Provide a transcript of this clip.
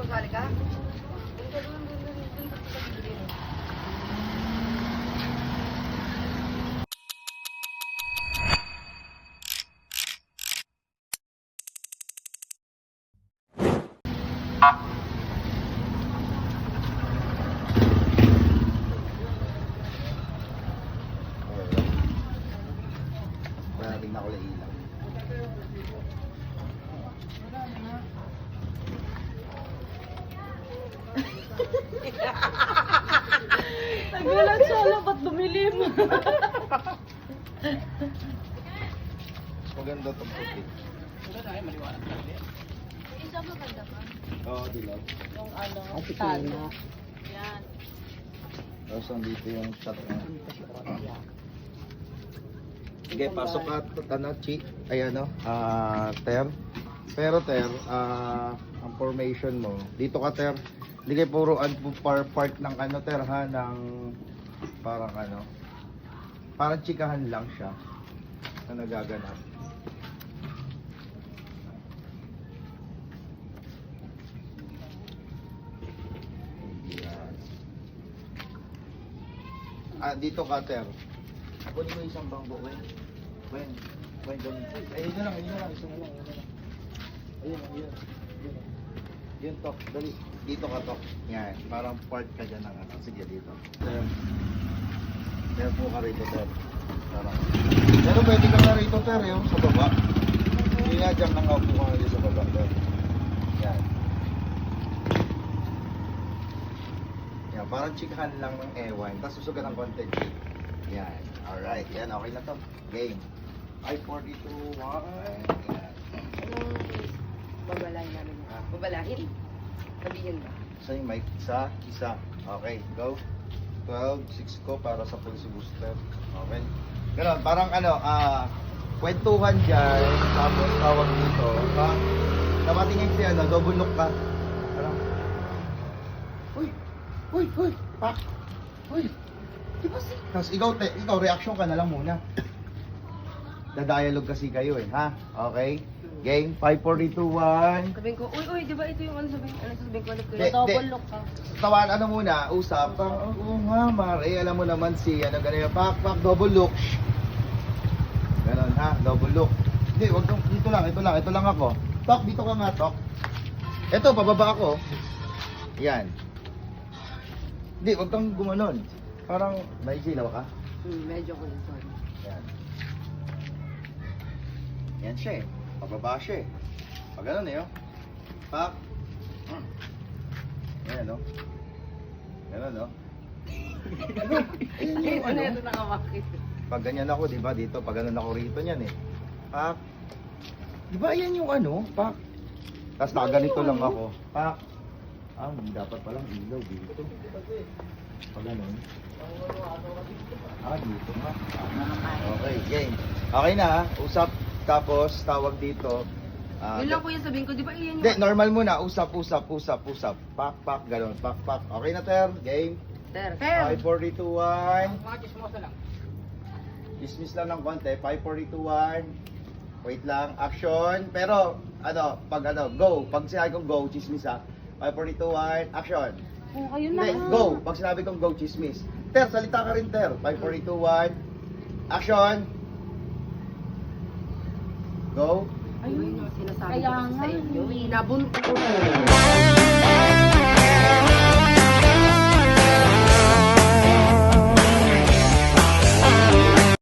Magsali ka? Doon ka doon sa gilid. Kaya tingnan ko lang ilaw. Nagulat siya, alam, ba't dumilim? Maganda itong puti. Isa maganda pa. Oo, dilaw. Yung ano, Talo. yan. Tapos nandito yung shot na. Sige, pasok ka, Tanachi. Ay ano, Ter. Pero Ter, ang formation mo, dito ka Ter. Hindi kayo puro part ng ano Ter ha, ng parang ano. Parang chikahan lang siya na nagaganap. Yan. Dito ka Ter. Kunin mo isang bangko, Wen, ganun. Ayun na lang, isa na lang. Ayun. Yun, Tok, dali. Dito ka, Tok. Yan, parang part ka dyan ng ano. Sige, dito. Ter po ka rito, Ter. Parang. Pero pwede ka na rito, Ter, yung sa baba. Hindi nga, dyan nang ako ka nga sa baba, Ter. Yan. Yan, parang chikahan lang ng ewan. Tapos susugan ng konti. Yan. Alright. Yan. Okay na to. Game. 542. 1. Yan. Anong babalahin namin? Babalahin? Sabihin ba? Sa yung mic. Isa. Okay. Go. 12. 6 ko para sa pulse booster. Okay. Ganon. Parang ano, kwentuhan dyan. Tapos tawag dito. Namatingin siya, ano, double look ka. Parang, Uy! Pak! Uy! Tapos ikaw, reaction ka na lang muna. Da-dialogue kasi kayo ha? Okay? Game, 5, 4, 3, 2, 1. Sabihin ko, uy, di ba ito yung ano sabihin ko ulit ko? Di- Double di. look ka. Tawan ano muna, usap. Oo nga, Mare, alam mo naman si, ganyan, pak, double look. Ganon ha, double look. Hindi, wag kang, ito lang ako. Tok, dito ka nga, Tok. Ito, pababa ako. Yan. Hindi, wag kang gumanon. Parang, may silaw ka. Medyo ko lang, sorry. Yan. Yan siya eh. Pababa siya eh. Pag ganun eh, oh. Pak. Yan, oh. Ganun, oh. Ayan yung ano. Ito nakawakit. Pag ganyan ako, di ba? Dito, pag ganun ako rito niyan eh. Pak. Di ba yan yung ano? Pak. Tapos nakaganito lang ako. Pak. Dapat palang ilaw dito. Pag ganun. Dito nga. Okay, game. Okay na ha. Usap. Tapos, tawag dito. Yun lang po yung sabihin ko, di ba iyan Hindi, yung... normal muna. Usap. Pak, ganun. Pak. Okay na, Ter. Game. Ter. 5, 4, 3, 2, 1. Mga chismosa lang. Dismiss lang ng konti. 5, 4, 3, 2, 1. Wait lang. Action. Pero, go. Pag sinabi kong go, chismis ha. 5, 4, 3, 2, 1. Action. Oh, ayun na. Hindi, go. Pag sinabi kong go, chismis. Ter, salita ka rin, Ter. 5, 4, 3, 2, 1. Action. Go. Ayun yung sinasabi Kaya ko kasi sa nga. inyo. Nabunto ko.